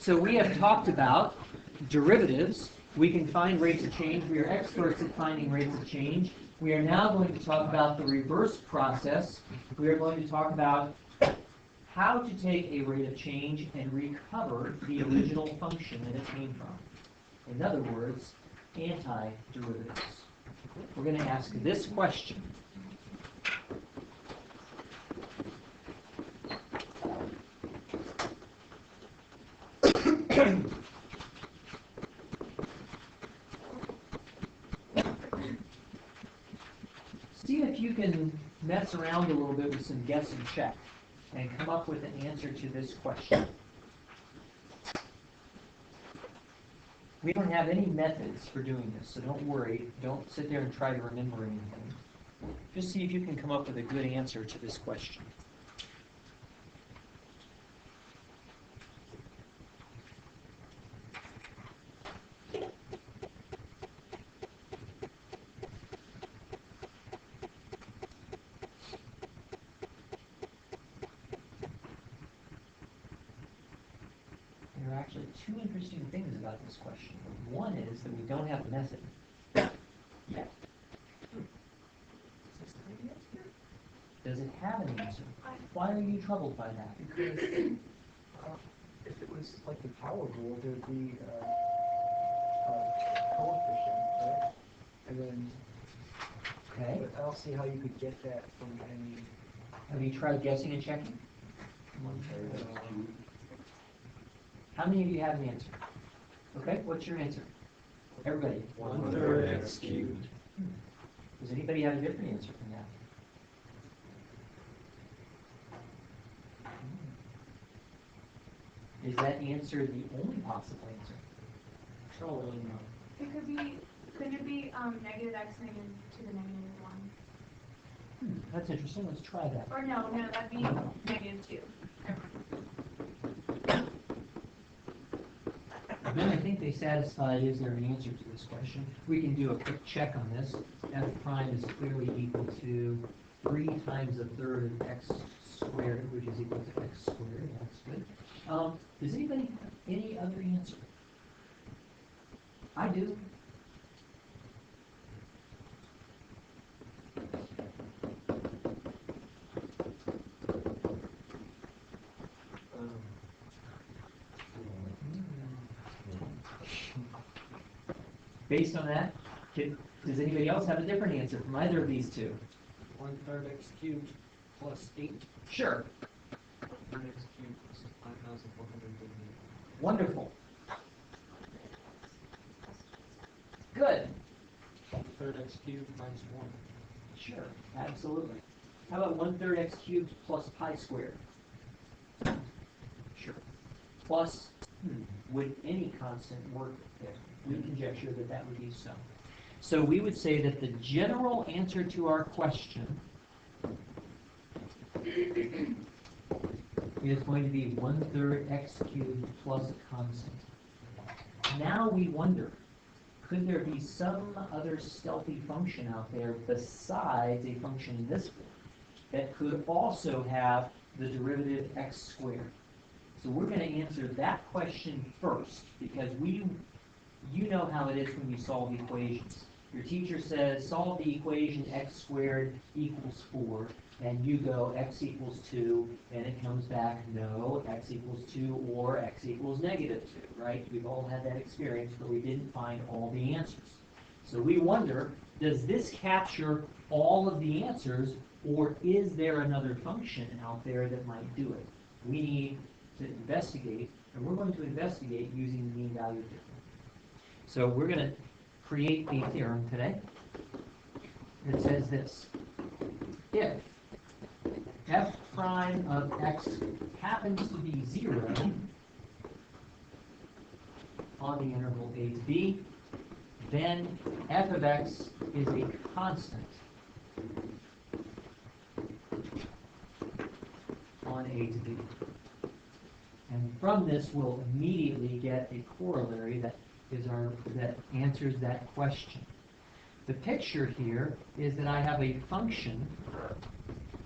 So we have talked about derivatives. We can find rates of change. We are experts at finding rates of change. We are now going to talk about the reverse process. We are going to talk about how to take a rate of change and recover the original function that it came from. In other words, antiderivatives. We're going to ask this question. See if you can mess around a little bit with some guess and check and come up with an answer to this question. We don't have any methods for doing this, so don't worry. Don't sit there and try to remember anything. Just see if you can come up with a good answer to this question. There are actually two interesting things about this question. One is that we don't have a method yet. Does it have an answer? Why are you troubled by that? Because if it was like the power rule, there would be a coefficient, right? And then, Okay. but I don't see how you could get that from any. Have you tried guessing and checking? How many of you have an answer? Okay, what's your answer? Everybody. 1/3 x cubed. Does anybody have a different answer from that? Is that answer the only possible answer? Probably not. It could be, couldn't it be negative x negative to the negative 1? That's interesting. Let's try that. Or no, that'd be negative 2. Never mind. Then I think they satisfied, is there an answer to this question? We can do a quick check on this. F prime is clearly equal to 3 times 1/3 of x squared, which is equal to x squared. That's good. Does anybody have any other answer? I do. Based on that, does anybody else have a different answer from either of these two? 1/3 x cubed plus 8. Sure. 1/3 x cubed plus 5,438. Wonderful. Good. 1/3 x cubed minus 1. Sure, absolutely. How about 1/3 x cubed plus pi squared? Sure. Plus, would any constant work there? We conjecture that that would be so. So we would say that the general answer to our question is going to be 1/3 x cubed plus a constant. Now we wonder, could there be some other stealthy function out there besides a function in this form that could also have the derivative x squared? So we're going to answer that question first, because you know how it is when you solve equations. Your teacher says, solve the equation x squared equals 4, and you go x equals 2, and it comes back, no, x equals 2 or x equals negative 2, right? We've all had that experience, but we didn't find all the answers. So we wonder, does this capture all of the answers, or is there another function out there that might do it? We need to investigate, and we're going to investigate using the mean value theorem. So we're going to create a theorem today that says this. If f prime of x happens to be 0 on the interval a to b, then f of x is a constant on a to b. And from this, we'll immediately get a corollary that answers that question. The picture here is that I have a function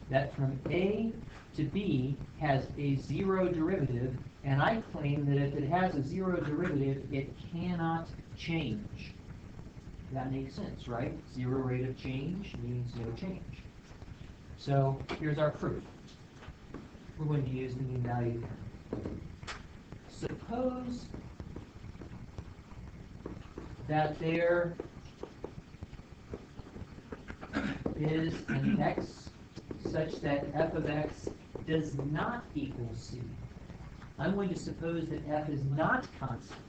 that from a to b has a 0 derivative And I claim that if it has a zero derivative, it cannot change. That makes sense, right? Zero rate of change means no change. So here's our proof. We're going to use the mean value theorem. Suppose that there is an x such that f of x does not equal c. I'm going to suppose that f is not constant.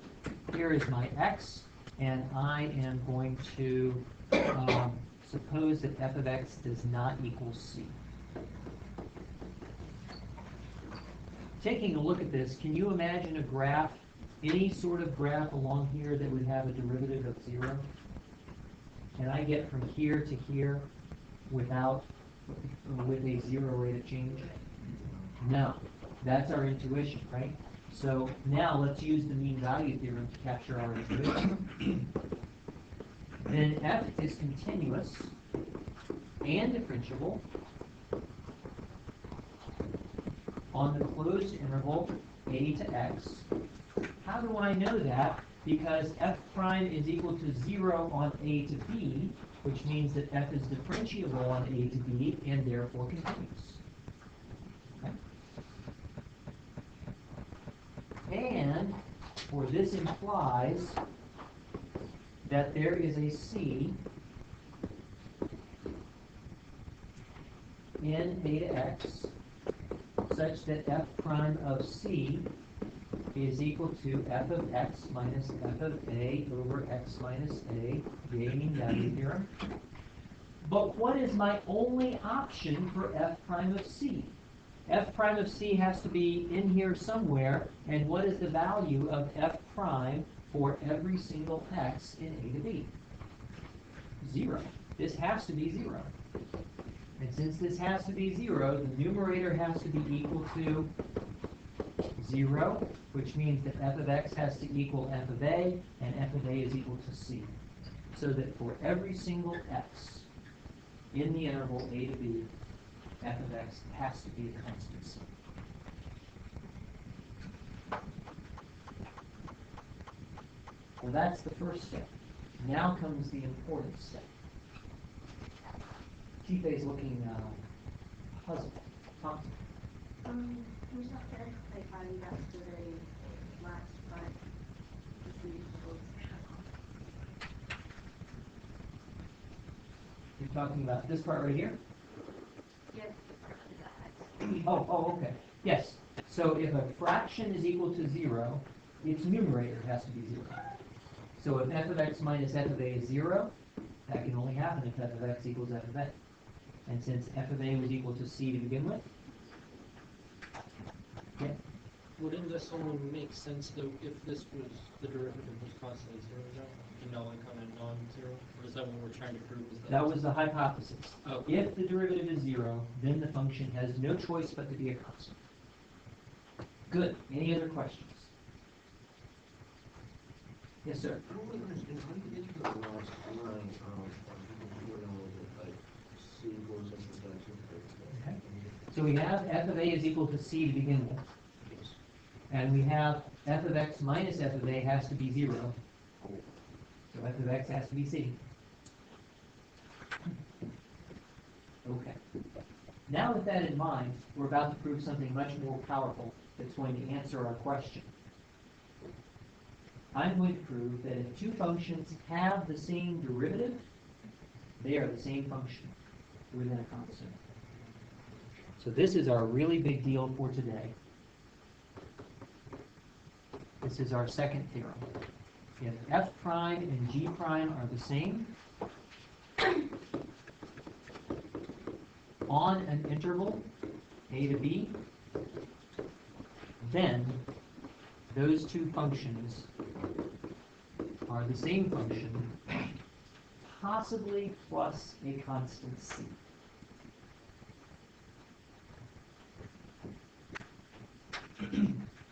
Here is my x, and I am going to suppose that f of x does not equal c. Taking a look at this, can you imagine a graph, any sort of graph along here that would have a derivative of 0? Can I get from here to here with a 0 rate of change? No. That's our intuition, right? So now let's use the mean value theorem to capture our intuition. Then f is continuous and differentiable on the closed interval a to x. How do I know that? Because f prime is equal to 0 on a to b, which means that f is differentiable on a to b and therefore continuous. Okay? And, or this implies that there is a c in a to x such that f prime of c is equal to f of x minus f of a over x minus a, yay mean value theorem. But what is my only option for f prime of c? F prime of c has to be in here somewhere, and what is the value of f prime for every single x in a to b? 0. This has to be 0. And since this has to be 0, the numerator has to be equal to 0, which means that f of x has to equal f of a, and f of a is equal to c. So that for every single x in the interval a to b, f of x has to be a constant c. Well, that's the first step. Now comes the important step. Chief is looking puzzled. Thompson. I'm just not sure like how you got to the very last part. You're talking about this part right here? Yes. Oh, okay. Yes. So if a fraction is equal to 0, its numerator has to be 0. So if f of x minus f of a is 0, that can only happen if f of x equals f of a. And since f of a was equal to c to begin with, yeah. Wouldn't this only make sense though if this was the derivative was constantly 0 though? And no one kind of non-zero? Or is that what we're trying to prove? Is That was the hypothesis. Oh. If the derivative is 0, then the function has no choice but to be a constant. Good. Any other questions? Yes, sir. I don't really understand how you get to the last line like C goes into that. Okay. So we have f of a is equal to c to begin with. And we have f of x minus f of a has to be 0. So f of x has to be c. Okay. Now with that in mind, we're about to prove something much more powerful that's going to answer our question. I'm going to prove that if two functions have the same derivative, they are the same function within a constant. So this is our really big deal for today. This is our second theorem. If f prime and g prime are the same on an interval a to b, then those two functions are the same function, possibly plus a constant c.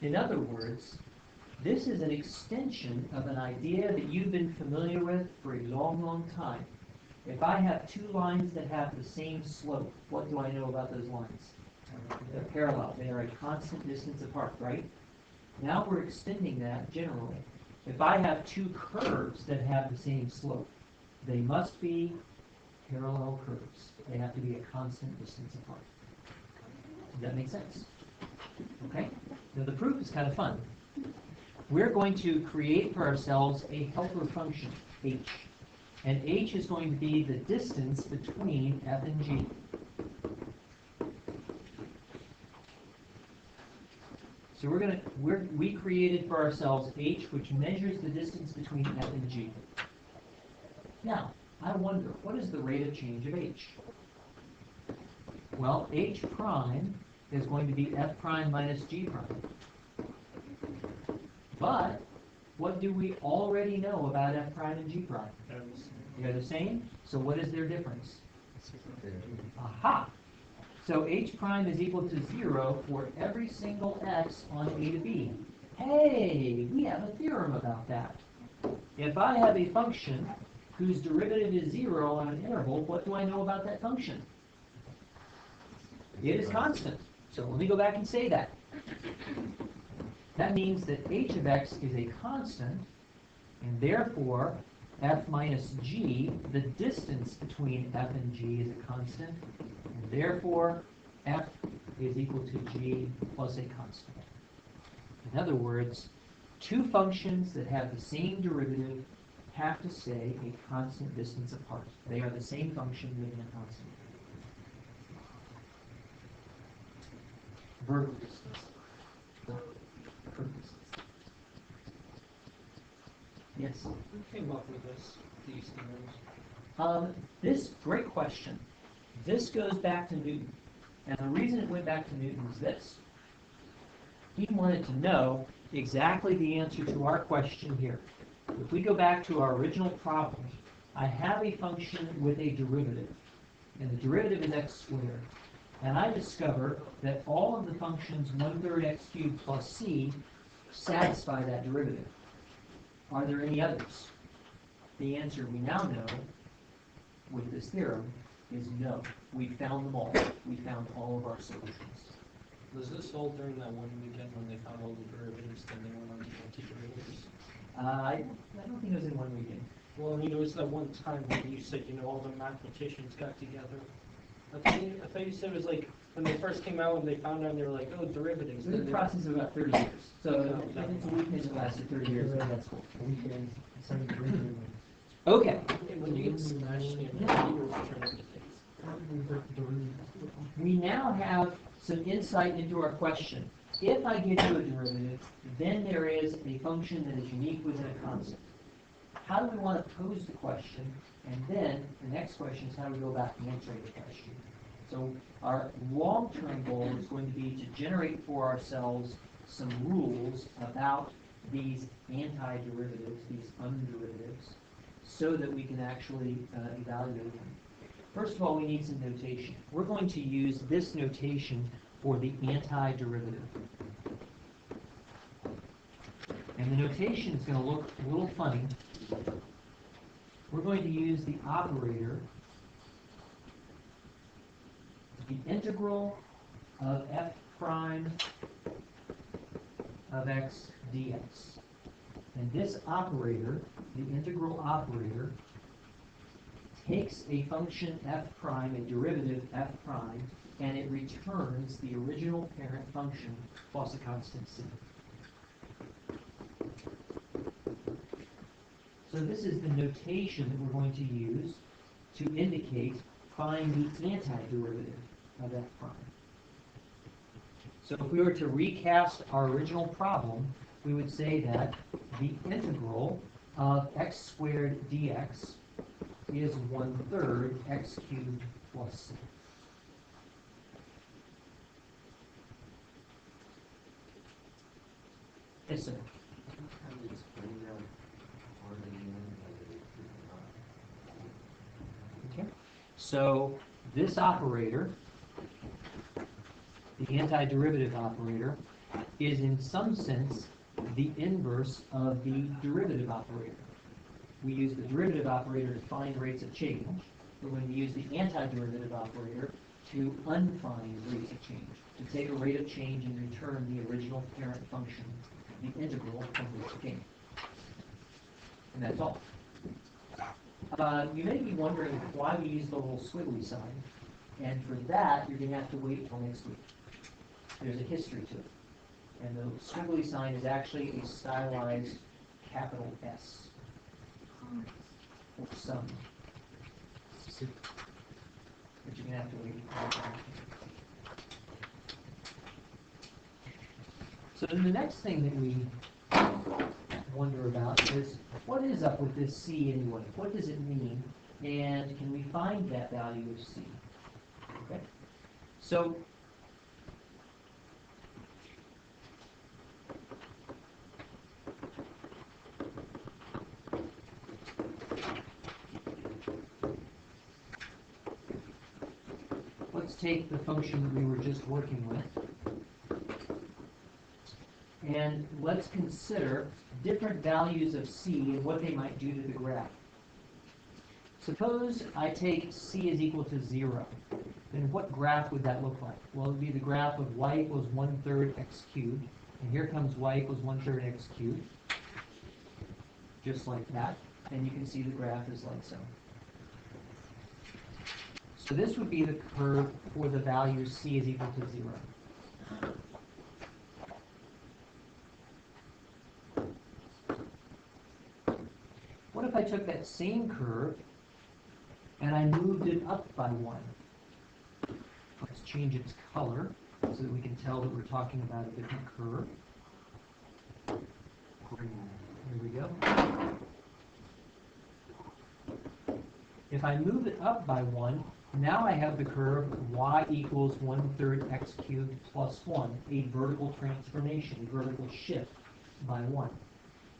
In other words, this is an extension of an idea that you've been familiar with for a long, long time. If I have two lines that have the same slope, what do I know about those lines? They're parallel. They are a constant distance apart, right? Now we're extending that generally. If I have two curves that have the same slope, they must be parallel curves. They have to be a constant distance apart. Does that make sense? Okay? Now the proof is kind of fun. We're going to create for ourselves a helper function, h. And h is going to be the distance between f and g. So we created for ourselves h, which measures the distance between f and g. Now, I wonder, what is the rate of change of h? Well, h prime is going to be f prime minus g prime. But, what do we already know about f prime and g prime? They're the same. So what is their difference? Aha! So h prime is equal to 0 for every single x on a to b. Hey, we have a theorem about that. If I have a function whose derivative is 0 on an interval, what do I know about that function? It is constant. So let me go back and say that. That means that h of x is a constant, and therefore f minus g, the distance between f and g, is a constant, and therefore f is equal to g plus a constant. In other words, two functions that have the same derivative have to stay a constant distance apart. They are the same function with a constant. Vertical distance. Vertical distance. Yes? Who came up with these theorems? This, great question. This goes back to Newton. And the reason it went back to Newton is this. He wanted to know exactly the answer to our question here. If we go back to our original problem, I have a function with a derivative. And the derivative is x squared. And I discover that all of the functions 1/3 x cubed plus c satisfy that derivative. Are there any others? The answer we now know with this theorem is no. We found them all. We found all of our solutions. Was this all during that one weekend when they found all the derivatives, then they went on to antiderivatives? I don't think it was in one weekend. Well, I mean, it was that one time when you said, all the mathematicians got together. I thought you said it was like when they first came out and they found out and they were like, oh, derivatives. It was a process of about 30 years. So if it's a weekend that lasted 30 years, then that's cool. Weekends, some derivative. Okay. When you get smashed in Yeah. you were trying to things. We now have some insight into our question. If I give you a derivative, then there is a function that is unique within a constant. How do we want to pose the question? And then the next question is how do we go about answering the question? So our long-term goal is going to be to generate for ourselves some rules about these antiderivatives, these underivatives, so that we can actually evaluate them. First of all, we need some notation. We're going to use this notation for the antiderivative. And the notation is going to look a little funny. We're going to use the operator, the integral of f prime of x dx. And this operator, the integral operator, takes a function f prime, a derivative f prime, and it returns the original parent function plus a constant c. So this is the notation that we're going to use to indicate find the antiderivative of f prime. So if we were to recast our original problem, we would say that the integral of x squared dx is 1/3 x cubed plus c. Yes, sir. How do you explain that part again? Okay. So this operator, the antiderivative operator, is in some sense the inverse of the derivative operator. We use the derivative operator to find rates of change, but when we use the antiderivative operator to unfind rates of change, to take a rate of change and return the original parent function the integral of this game. And that's all. You may be wondering why we use the little squiggly sign, and for that, you're going to have to wait until next week. There's a history to it. And the squiggly sign is actually a stylized capital S, or some. But you're going to have to wait until next week. So then the next thing that we wonder about is, what is up with this C anyway? What does it mean? And can we find that value of C? Okay. So let's take the function that we were just working with. And let's consider different values of C and what they might do to the graph. Suppose I take C is equal to 0. Then what graph would that look like? Well, it would be the graph of y equals 1/3 x cubed. And here comes y equals 1/3 x cubed. Just like that. And you can see the graph is like so. So this would be the curve for the value C is equal to 0. What if I took that same curve and I moved it up by 1? Let's change its color so that we can tell that we're talking about a different curve. Here we go. If I move it up by 1, now I have the curve y equals 1/3 x cubed plus 1, a vertical transformation, a vertical shift by 1.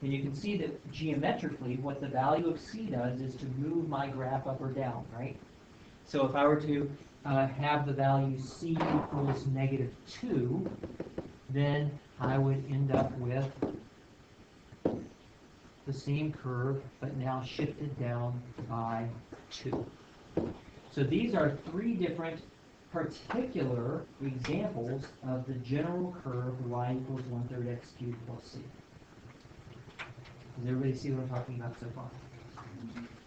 And you can see that geometrically, what the value of C does is to move my graph up or down, right? So if I were to have the value C equals -2, then I would end up with the same curve, but now shifted down by 2. So these are 3 different particular examples of the general curve y equals 1/3 x cubed plus C. Does everybody see what I'm talking about so far?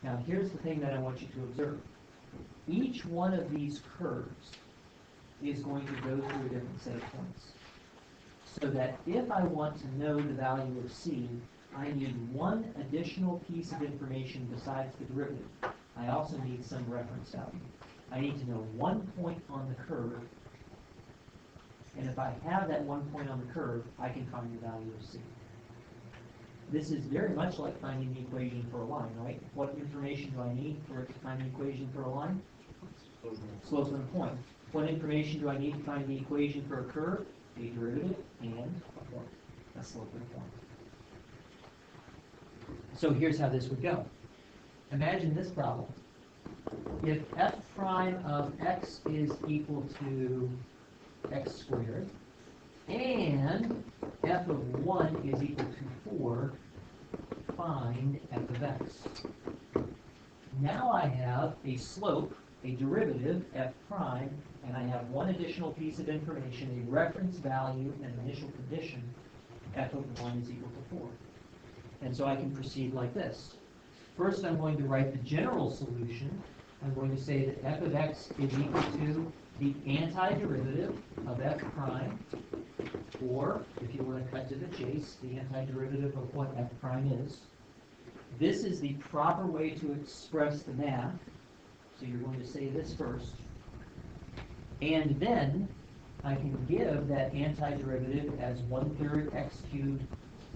Now here's the thing that I want you to observe. Each one of these curves is going to go through a different set of points. So that if I want to know the value of C, I need one additional piece of information besides the derivative. I also need some reference value. I need to know one point on the curve, and if I have that one point on the curve, I can find the value of C. This is very much like finding the equation for a line, right? What information do I need for it to find the equation for a line? Slope and a point. What information do I need to find the equation for a curve? A derivative and a slope and a point. So here's how this would go. Imagine this problem. If f prime of x is equal to x squared, and f of 1 is equal to 4, find f of x. Now I have a slope, a derivative, f prime, and I have one additional piece of information, a reference value, and an initial condition, f of 1 is equal to 4. And so I can proceed like this. First, I'm going to write the general solution. I'm going to say that f of x is equal to the antiderivative of f prime, or, if you want to cut to the chase, the antiderivative of what f prime is. This is the proper way to express the math. So you're going to say this first. And then I can give that antiderivative as 1/3 x cubed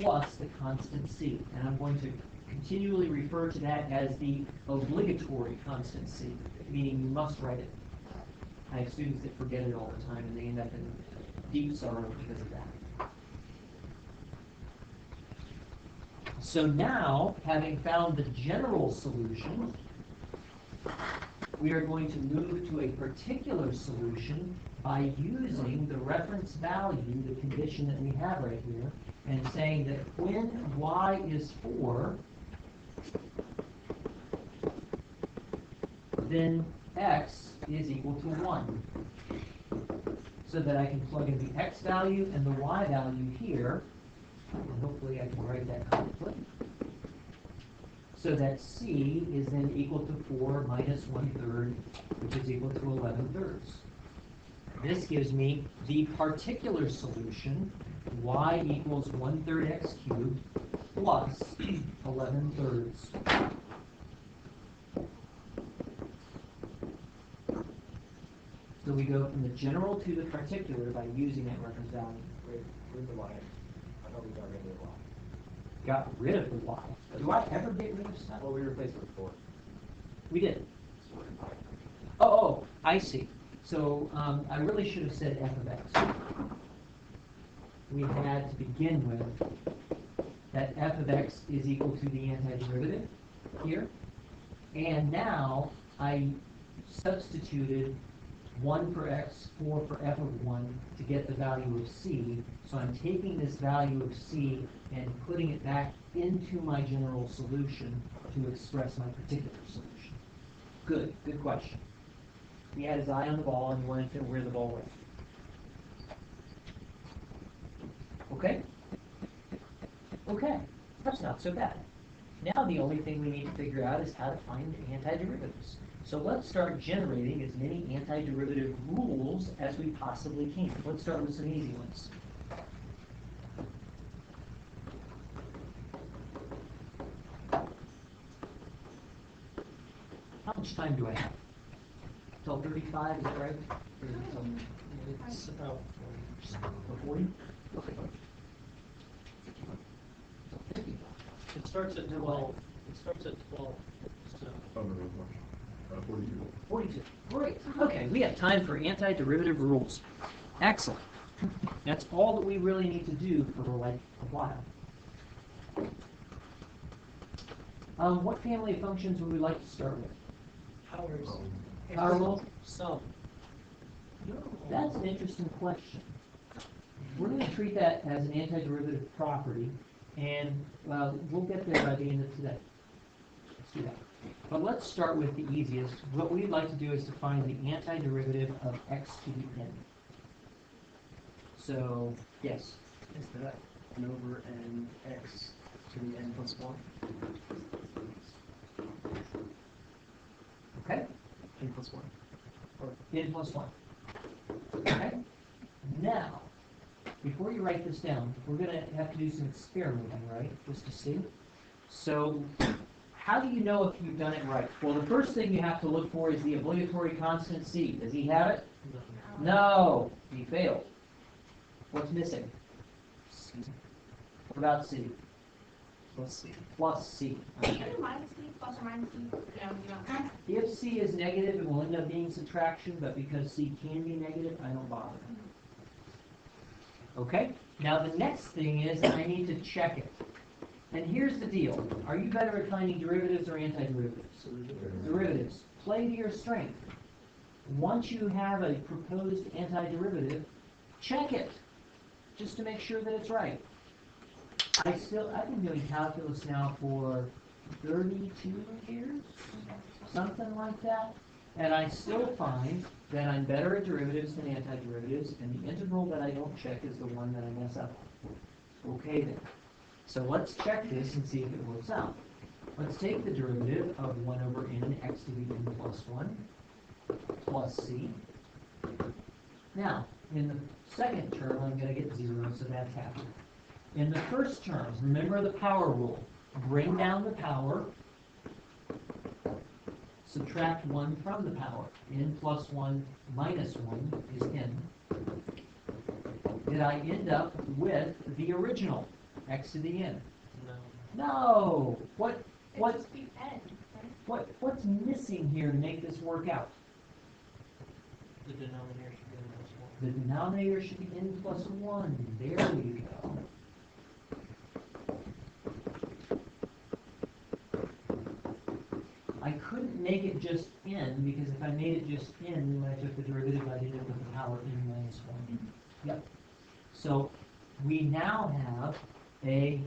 plus the constant c. And I'm going to continually refer to that as the obligatory constant c, meaning you must write it. I have students that forget it all the time, and they end up in deep sorrow because of that. So now, having found the general solution, we are going to move to a particular solution by using the reference value, the condition that we have right here, and saying that when y is 4, then x is equal to 1. So that I can plug in the x value and the y value here, And hopefully I can write that correctly. So that C is then equal to 4 minus 1/3, which is equal to 11/3. This gives me the particular solution, y equals 1/3 x cubed plus 11/3. So we go from the general to the particular by using that reference value. Where's the y? I thought we got rid of the y. Got rid of the y. Do I ever get rid of stuff? Well, we replaced it with 4. We did. Oh, I see. So I really should have said f of x. We had to begin with that f of x is equal to the antiderivative here. And now I substituted 1 for x, 4 for f of 1 to get the value of c. So I'm taking this value of c and putting it back into my general solution to express my particular solution. Good question. He had his eye on the ball and he wanted to know where the ball went. Okay? Okay, that's not so bad. Now the only thing we need to figure out is how to find antiderivatives. So let's start generating as many antiderivative rules as we possibly can. Let's start with some easy ones. How much time do I have? Till 35, is that right? It's about 40? Okay. It starts at 12. It starts at 12. So. Oh, no, that's much. 42. 42. Great. Okay, we have time for antiderivative rules. Excellent. That's all that we really need to do for like a while. What family of functions would we like to start with? Powers. Power rule? Sum. That's an interesting question. We're going to treat that as an antiderivative property, and we'll get there by the end of today. Let's do that. But let's start with the easiest. What we'd like to do is to find the antiderivative of x to the n. So, yes. Is that n over n x to the n plus 1? Okay? N plus 1. N plus 1. Okay? Now, before you write this down, we're going to have to do some experimenting, right? Just to see. So, how do you know if you've done it right? Well, the first thing you have to look for is the obligatory constant c. Does he have it? No. He failed. What's missing? C What about c? plus c. Plus c. Can Okay. you do minus C, plus or minus C? No, you don't. If c is negative, it will end up being subtraction, but because c can be negative, I don't bother. Okay? Now the next thing is I need to check it. And here's the deal. Are you better at finding derivatives or antiderivatives? Derivatives. Play to your strength. Once you have a proposed antiderivative, check it, just to make sure that it's right. I've been doing calculus now for 32 years, something like that, and I still find that I'm better at derivatives than antiderivatives, and the integral that I don't check is the one that I mess up on. Okay then. So let's check this and see if it works out. Let's take the derivative of 1 over n x to the n plus 1 plus c. Now, in the second term, I'm going to get 0, so that's happy. In the first term, remember the power rule. Bring down the power, subtract 1 from the power. N plus 1 minus 1 is n. Did I end up with the original, x to the n? No. No! It'd just be N, right? What's missing here to make this work out? The denominator should be n plus 1. The denominator should be n plus 1. There we go. I couldn't make it just n, because if I made it just n, when I took the derivative, I'd end up with the power n minus 1. Yep. So we now have a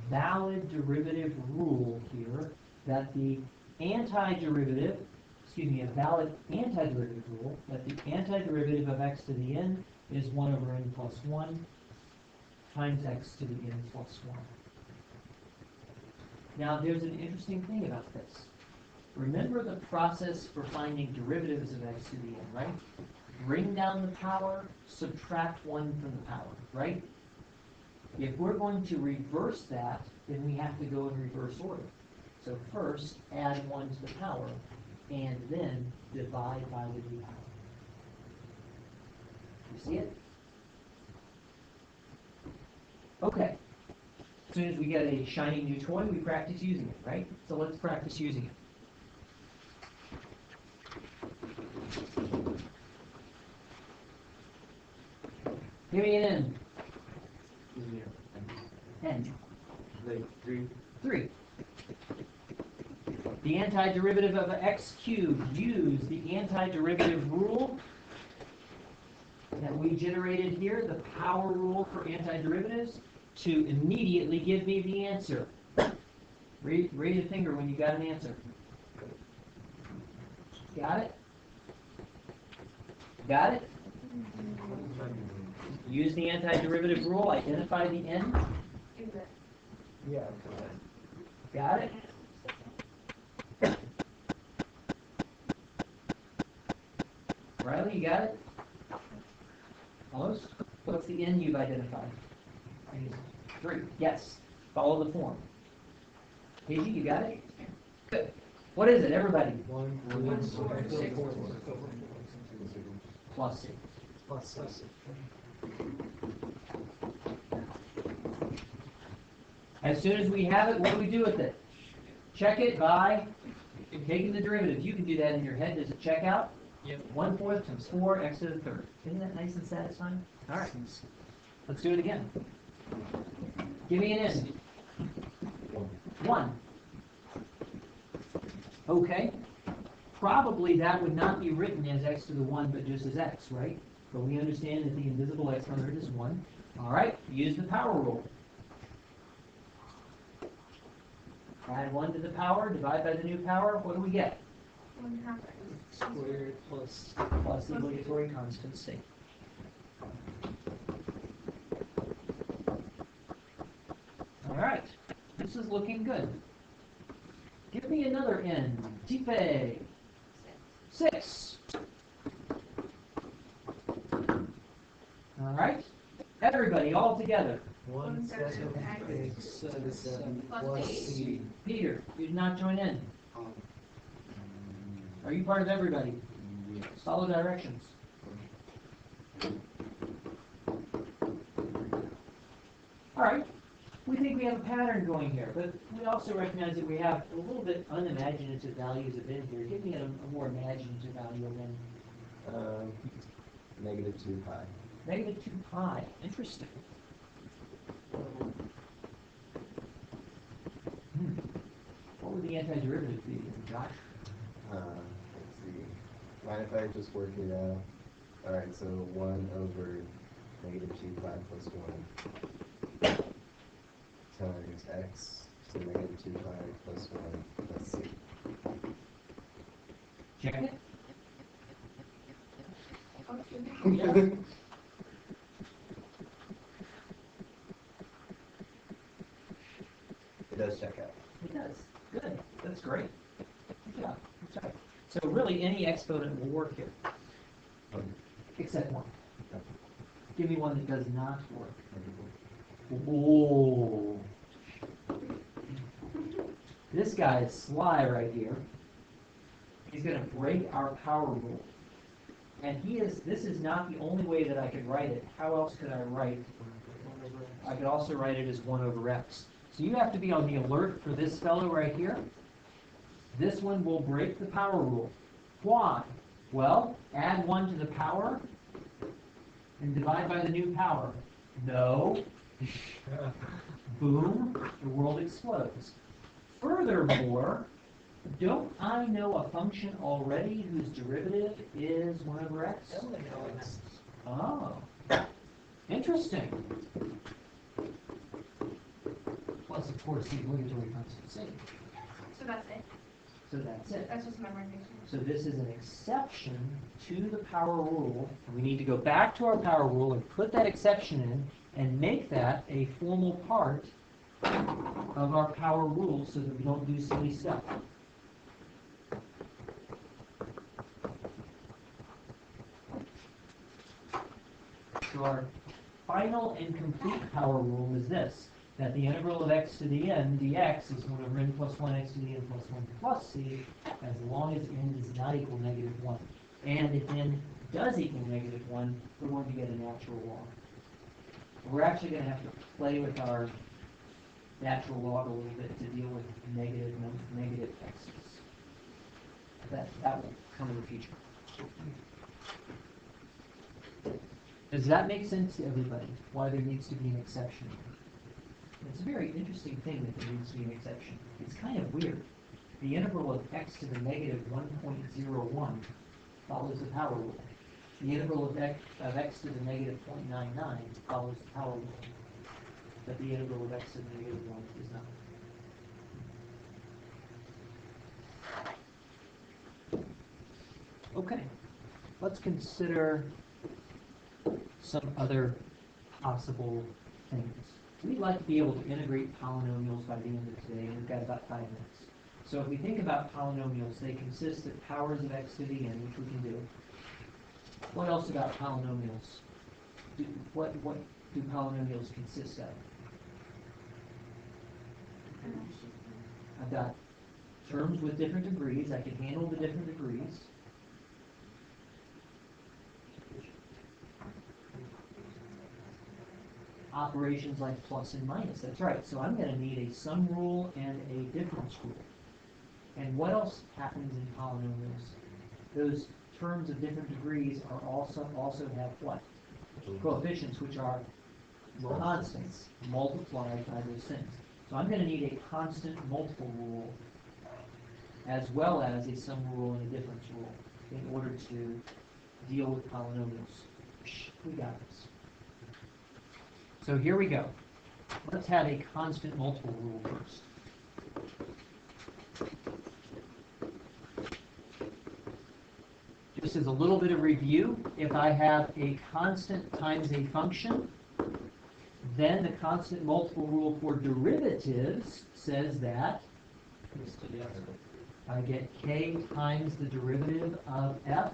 valid derivative rule here that the a valid antiderivative rule that the antiderivative of x to the n is 1 over n plus 1 times x to the n plus 1. Now, there's an interesting thing about this. Remember the process for finding derivatives of x to the n, right? Bring down the power, subtract 1 from the power, right? If we're going to reverse that, then we have to go in reverse order. So first, add 1 to the power, and then divide by the new power. You see it? Okay. As soon as we get a shiny new toy, we practice using it, right? So let's practice using it. Give me an n. N. Like 3. 3. The antiderivative of x cubed. Use the antiderivative rule that we generated here, the power rule for antiderivatives, to immediately give me the answer. Raise a finger when you got an answer. Got it? Got it? Use the antiderivative rule, identify the n. Yeah. Got it? Riley, you got it? Almost? What's the n you've identified? 3. Yes. Follow the form. KG, you got it? Good. What is it, everybody? 1 Plus 6. plus 6. As soon as we have it, what do we do with it? Check it by taking the derivative. You can do that in your head. Does it check out? Yep. 1/4 times 4 x to the third. Isn't that nice and satisfying? All right. Let's do it again. Give me an n. 1. Okay. Probably that would not be written as x to the 1, but just as x, right? But we understand that the invisible x on Earth is 1. All right. Use the power rule. Add 1 to the power, divide by the new power. What do we get? 1/2 Squared plus Plus the obligatory constant c. All right. This is looking good. Give me another n. Tife. 6. All right. Everybody, all together. 1 7 x 7 plus c. Peter, you did not join in. Are you part of everybody? Yes. Follow directions. All right. We think we have a pattern going here, but we also recognize that we have a little bit unimaginative values of n here. Give me a more imaginative value of n. Negative 2 pi. Negative 2 pi. Interesting. What would the antiderivative be, Josh? Let's see. Mind if I just work it out? Alright, so 1 over negative 2 pi plus 1 times x to negative 2 pi plus 1 plus c. Check it. It does check out. It does. Good. That's great. Good job. That's right. So really, any exponent will work here, except 1. Give me one that does not work. Oh. This guy is sly right here. He's going to break our power rule. And this is not the only way that I could write it. How else could I write? I could also write it as 1 over x. So you have to be on the alert for this fellow right here. This one will break the power rule. Why? Well, add 1 to the power and divide by the new power. No. Boom, the world explodes. Furthermore, don't I know a function already whose derivative is 1 over x? Oh, interesting. Plus, of course, the obligatory constant c. So that's it. So that's it. That's just memorization. So this is an exception to the power rule, and we need to go back to our power rule and put that exception in and make that a formal part of our power rule so that we don't do silly stuff. So our final and complete power rule is this, that the integral of x to the n dx is 1 over n plus 1 x to the n plus 1 plus c, as long as n does not equal -1. And if n does equal -1, we're going to get a natural log. We're actually going to have to play with our natural log a little bit to deal with negative x's. That will come in the future. Does that make sense to everybody? Why there needs to be an exception? It's a very interesting thing that there needs to be an exception. It's kind of weird. The integral of x to the -1.01 follows the power rule. The integral of x to the -0.99 follows the power rule. But the integral of x to the -1 is not. Okay, let's consider some other possible things. We'd like to be able to integrate polynomials by the end of today, and we've got about 5 minutes. So if we think about polynomials, they consist of powers of x to the n, which we can do. What else about polynomials? What do polynomials consist of? I've got terms with different degrees. I can handle the different degrees. Operations like plus and minus. That's right. So I'm going to need a sum rule and a difference rule. And what else happens in polynomials? Those terms of different degrees are also have what? Coefficients, which are constants multiplied by those things. So I'm going to need a constant multiple rule as well as a sum rule and a difference rule in order to deal with polynomials. We got this. So here we go. Let's have a constant multiple rule first. Just as a little bit of review, if I have a constant times a function, then the constant multiple rule for derivatives says that I get k times the derivative of f,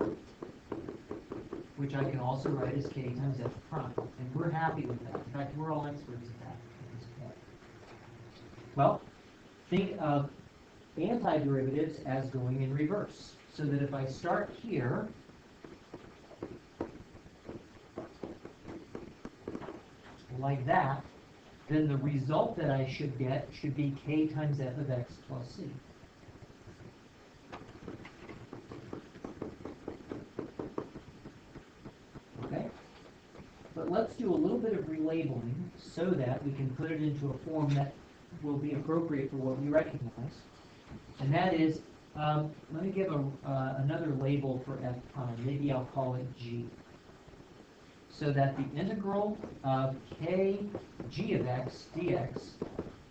which I can also write as k times f prime. And we're happy with that. In fact, we're all experts at that at this point. Well, think of antiderivatives as going in reverse. So that if I start here, like that, then the result that I should get should be k times f of x plus c. Okay? But let's do a little bit of relabeling so that we can put it into a form that will be appropriate for what we recognize. And that is, let me give another label for f prime. Maybe I'll call it g. So that the integral of k g of x dx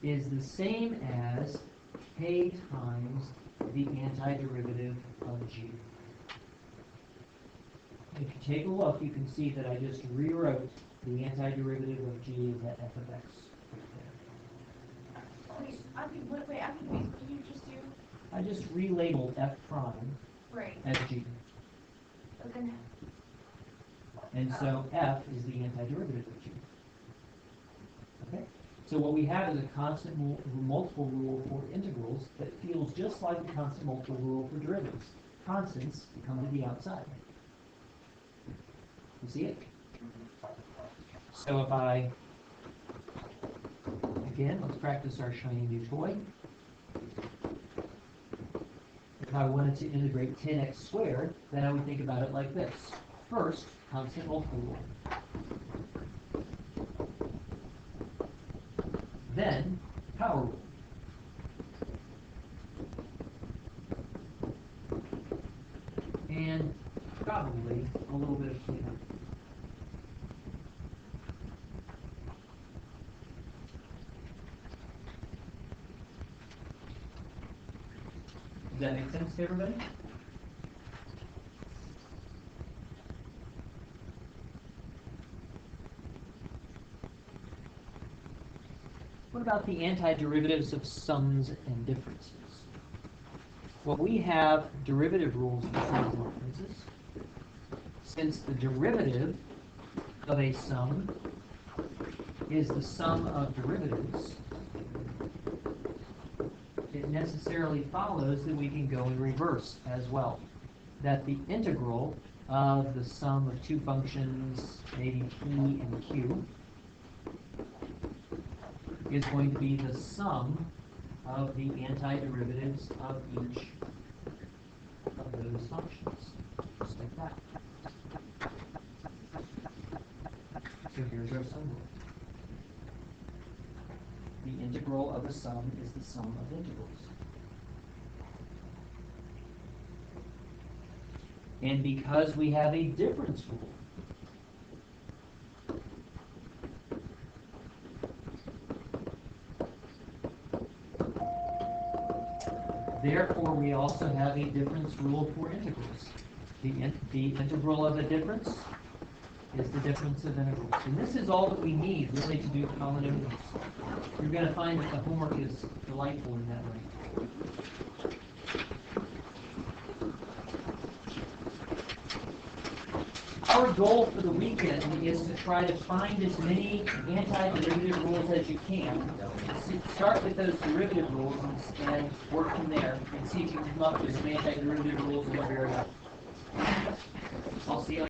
is the same as k times the antiderivative of g. If you take a look, you can see that I just rewrote the antiderivative of g as that f of x. Wait, I'm confused. What did you just do? I just relabeled f prime Right. as g. But then, And so f is the antiderivative of g. Okay? So what we have is a constant multiple rule for integrals that feels just like the constant multiple rule for derivatives. Constants come to the outside. You see it? So if I, again, let's practice our shiny new toy. If I wanted to integrate 10x squared, then I would think about it like this. First, constant multiple rule. Then, power rule. And probably a little bit of cleanup. Does that make sense to everybody? What about the antiderivatives of sums and differences? Well, we have derivative rules for sums and differences. Since the derivative of a sum is the sum of derivatives, it necessarily follows that we can go in reverse as well. That the integral of the sum of two functions, maybe p and q, is going to be the sum of the antiderivatives of each of those functions. Just like that. So here's our sum rule. The integral of a sum is the sum of integrals. And because we have a difference rule, therefore we also have a difference rule for integrals. The integral of a difference is the difference of integrals. And this is all that we need really to do polynomials. You're going to find that the homework is delightful in that way. Our goal for the weekend is to try to find as many antiderivative rules as you can. Start with those derivative rules and work from there and see if you can come up with some antiderivative rules that are very helpful. I'll see you